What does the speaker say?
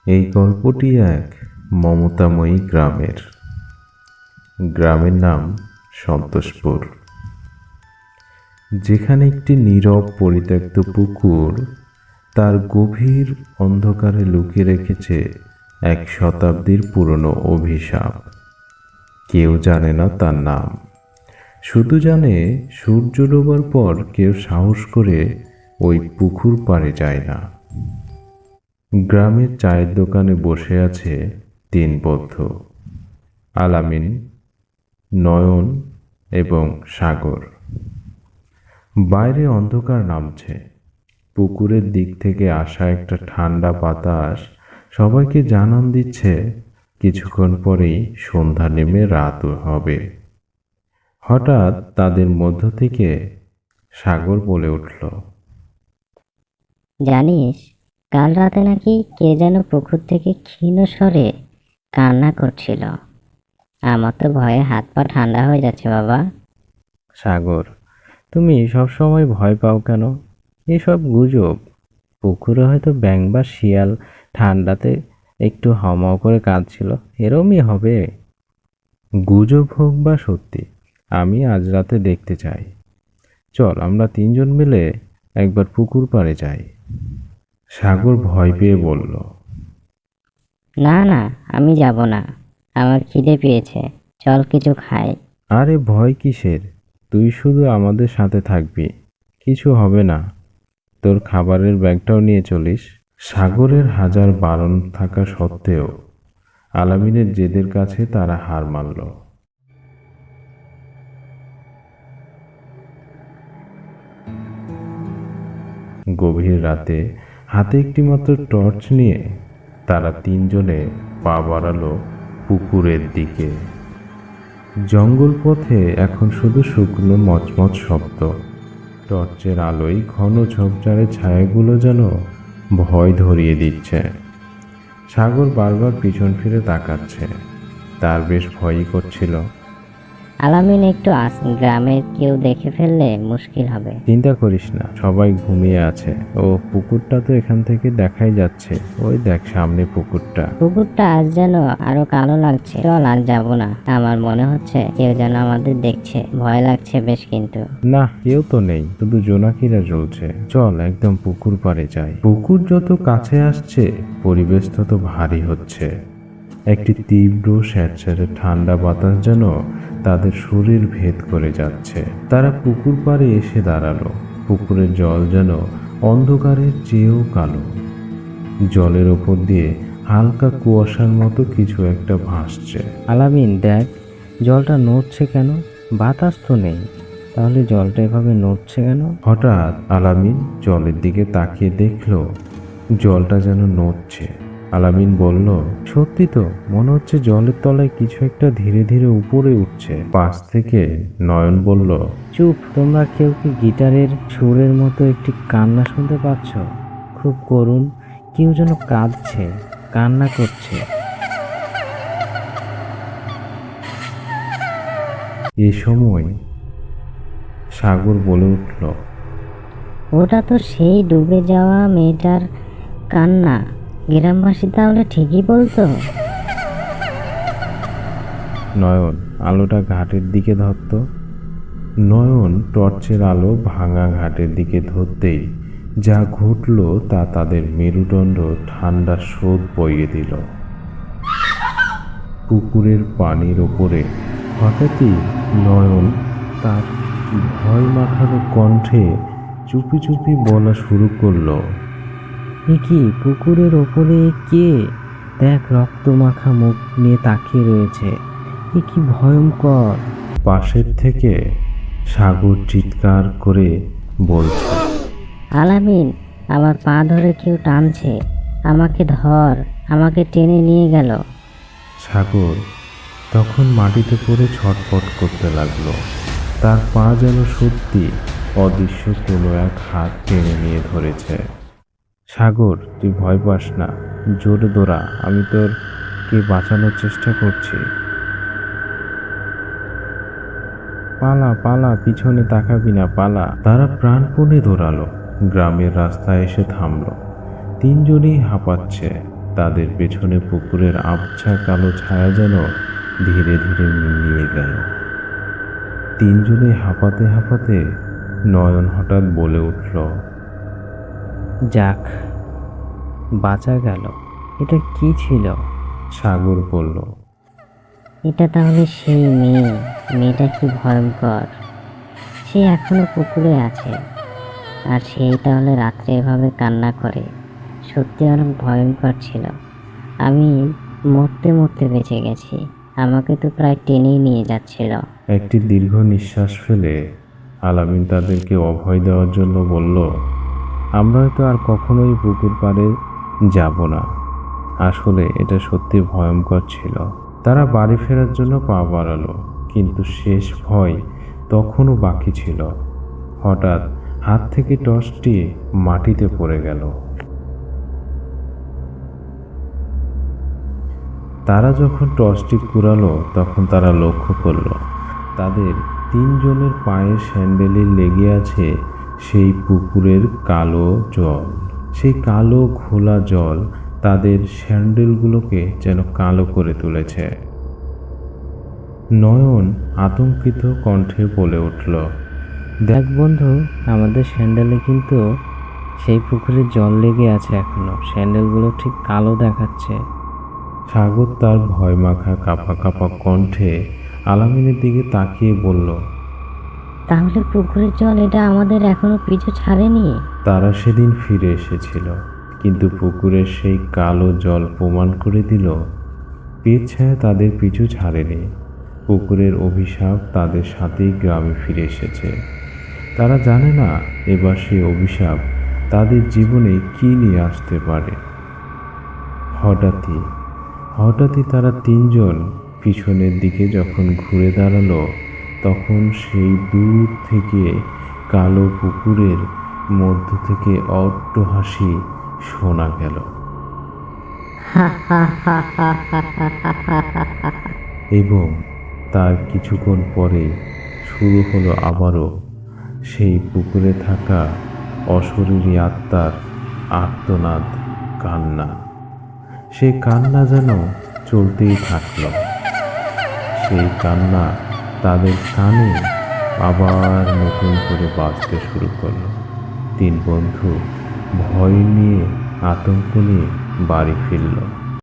এই গল্পটি এক মমতাময়ী গ্রামের নাম সন্তোষপুর, যেখানে একটি নীরব পরিত্যক্ত পুকুর তার গভীর অন্ধকারে লুকিয়ে রেখেছে এক শতাব্দীর পুরনো অভিশাপ। কেউ জানে না তার নাম, শুধু জানে সূর্য ডোবার পর কেউ সাহস করে ওই পুকুর পাড়ে যায় না। গ্রামের চায়ের দোকানে বসে আছে তিন বন্ধু, আলামিন, নয়ন এবং সাগর। বাইরে অন্ধকার নামছে, পুকুরের দিক থেকে আসা একটা ঠান্ডা বাতাস সবাইকে জানান দিচ্ছে কিছুক্ষণ পরেই সন্ধ্যা নেমে রাত হবে। হঠাৎ তাদের মধ্য থেকে সাগর বলে উঠল, জানিস, কাল রাতে নাকি কে যেন পুকুর থেকে ক্ষীণ স্বরে কান্না করছিল। আমার তো ভয়ে হাত পা ঠান্ডা হয়ে যাচ্ছে বাবা। সাগর, তুমি সবসময় ভয় পাও কেন? এসব গুজব। পুকুরে হয়তো ব্যাঙ বা শিয়াল ঠান্ডাতে একটু হাউমাউ করে কাঁদছিল, এরমই হবে। গুজব হোক বা সত্যি, আমি আজ রাতে দেখতে চাই। চল আমরা তিনজন মিলে একবার পুকুর পাড়ে যাই। সাগর ভয় পেয়ে বলল, না না, আমি যাব না, আমার খিদে পেয়েছে, চল কিছু খাই। আরে ভয় কিসের, তুই শুধু আমাদের সাথে থাকবি, কিছু হবে না। তোর খাবারের ব্যাগটাও নিয়ে চলিস। সাগরের হাজার বারণ থাকা সত্ত্বেও আলামিনের জেদের কাছে তারা হার মানল। গভীর রাতে হাতে একটি মাত্র টর্চ নিয়ে তারা তিনজনে পা বাড়ালো পুকুরের দিকে। জঙ্গল পথে এখন শুধু শুকনো মচমচ শব্দ। টর্চের আলোয় ঘন ঝোপঝাড়ের ছায়াগুলো যেন ভয় ধরিয়ে দিচ্ছে। সাগর বারবার পিছন ফিরে তাকাচ্ছে, তার বেশ ভয়ই করছিল। আলামিন, একটু গ্রামের কেউ দেখে ফেললে মুশকিল হবে। চিন্তা করিস না, সবাই ঘুমিয়ে আছে। ও পুকুরটা তো এখান থেকে দেখাই যাচ্ছে, ওই দেখ সামনে পুকুরটা। পুকুরটা আজ যেন আরো কালো লাগছে। চল, আর যাব না। আমার মনে হচ্ছে কেউ যেন আমাদের দেখছে, ভয় লাগছে বেশ। কিন্তু না, কেউ তো নেই, শুধু জোনাকিরা জ্বলছে। চল একদম পুকুর পাড়ে যাই। পুকুর যত কাছে আসছে পরিবেশ তত ভারী হচ্ছে। একটি তীব্র স্যাঁতস্যাঁতে ঠান্ডা বাতাস যেন তাদের শরীর ভেদ করে যাচ্ছে। তারা পুকুর পাড়ে এসে দাঁড়ালো। পুকুরের জল যেন অন্ধকারের চেয়েও কালো। জলের ওপর দিয়ে হালকা কুয়াশার মতো কিছু একটা ভাসছে। আলামিন, দেখ, জলটা নড়ছে কেন? বাতাস তো নেই, তাহলে জলটা এভাবে নড়ছে কেন? হঠাৎ আলামিন জলের দিকে তাকিয়ে দেখলো জলটা যেন নড়ছে। আলামিন বলল, সত্যি তো, মনে হচ্ছে জলের তলায় কিছু একটা ধীরে ধীরে উপরে উঠছে। পাশ থেকে নয়ন বলল, চুপ, তোমরা কেউ কি গিটারের সুরের মতো একটি কান্না শুনতে পাচ্ছ? খুব করুণ, কেউ যেন কাঁদছে, কান্না করছে। এ সময় সাগর বলে উঠল, ওটা তো সেই ডুবে যাওয়া মেয়েটার কান্না। গ্রামবাসী তাহলে ঠিকই বলতো। নয়ন, আলোটা ঘাটের দিকে ধরত। নয়ন টর্চের আলো ভাঙা ঘাটের দিকে ধরতেই যা ঘটল তা তাদের মেরুদণ্ড ঠান্ডা স্রোত বইয়ে দিল। পুকুরের পানির ওপরে হঠাৎই নয়ন তার ভয় মাখানো কণ্ঠে চুপি চুপি বলা শুরু করলো, এ কি, পুকুরের ওপরে কে? দেখ, রক্ত মাখা মুখ নিয়ে তাকিয়ে রয়েছে। এ কি ভয়ঙ্কর! পাশের থেকে সাগর চিৎকার করে বলছে, আলামিন, আমার পা ধরে কেউ টানছে, আমাকে ধর, আমাকে টেনে নিয়ে গেল। সাগর তখন মাটিতে পড়ে ছটফট করতে লাগলো। তার পা যেন সত্যি অদৃশ্য কোনো এক হাত টেনে নিয়ে ধরেছে। সাগর, তুই ভয় পাস না, জোরে দৌড়া, আমি তোরকে বাঁচানোর চেষ্টা করছি। পালা পালা, পিছনে তাকাবি না, পালা। তারা প্রাণপণে দৌড়ালো। গ্রামের রাস্তায় এসে থামলো। তিনজনেই হাঁপাচ্ছে, তাদের পেছনে পুকুরের আবছা কালো ছায়া যেন ধীরে ধীরে মিলিয়ে গেল। তিনজনে হাঁপাতে হাঁপাতে নয়ন হঠাৎ বলে উঠল, যাক, বাঁচা গেল। এটা কি ছিল? সাগর বলল, এটা তাহলে সেই মেয়েটা কি ভয়ঙ্কর! সে এখনো পুকুরে আছে, আর সেই তাহলে রাত্রে এভাবে কান্না করে। সত্যি অনেক ভয়ঙ্কর ছিল। আমি মরতে মরতে বেঁচে গেছি। আমাকে তো প্রায় টেনেই নিয়ে যাচ্ছিল। একটি দীর্ঘ নিঃশ্বাস ফেলে আলামিন তাদেরকে অভয় দেওয়ার জন্য বলল, আমরা হয়তো আর কখনোই পুকুর পাড়ে যাব না। আসলে এটা সত্যি ভয়ঙ্কর ছিল। তারা বাড়ি ফেরার জন্য পা বাড়ালো, কিন্তু শেষ ভয় তখনও বাকি ছিল। হঠাৎ হাত থেকে টর্চটি মাটিতে পড়ে গেল। তারা যখন টর্চটি কুড়ালো তখন তারা লক্ষ্য করল তাদের তিনজনের পায়ের স্যান্ডেলে লেগে আছে সেই পুকুরের কালো জল। সেই কালো ঘোলা জল তাদের স্যান্ডেলগুলোকে যেন কালো করে তুলেছে। নয়ন আতঙ্কিত কণ্ঠে বলে উঠল, দেখ বন্ধু, আমাদের স্যান্ডেলে কিন্তু সেই পুকুরের জল লেগে আছে এখনো। স্যান্ডেলগুলো ঠিক কালো দেখাচ্ছে। সাগর তার ভয় মাখা কাঁপা কাঁপা কণ্ঠে আলামিনের দিকে তাকিয়ে বলল, তাহলে পুকুরের জল এটা আমাদের এখনো পিছু ছাড়েনি? তারা সেদিন ফিরে এসেছিল, কিন্তু পুকুরের সেই কালো জল প্রমাণ করে দিল পেট ছায়া তাদের পিছু ছাড়েনি। পুকুরের অভিশাপ তাদের সাথেই গ্রামে ফিরে এসেছে। তারা জানে না এবার সেই অভিশাপ তাদের জীবনে কি নিয়ে আসতে পারে। হঠাৎই তারা তিনজন পিছনের দিকে যখন ঘুরে দাঁড়ালো, তখন সেই দূর থেকে কালো পুকুরের মধ্য থেকে অট্ট হাসি শোনা গেল। এবং তার কিছুক্ষণ পরে শুরু হলো আবারও সেই পুকুরে থাকা অশরীরী আত্মার আর্তনাদ, কান্না। সেই কান্না যেন চলতেই থাকলো। সেই কান্না তাদের কানে আবার নতুন করে বাজতে শুরু করলো। তিন বন্ধু ভয় নিয়ে, আতঙ্ক নিয়ে বাড়ি ফিরল।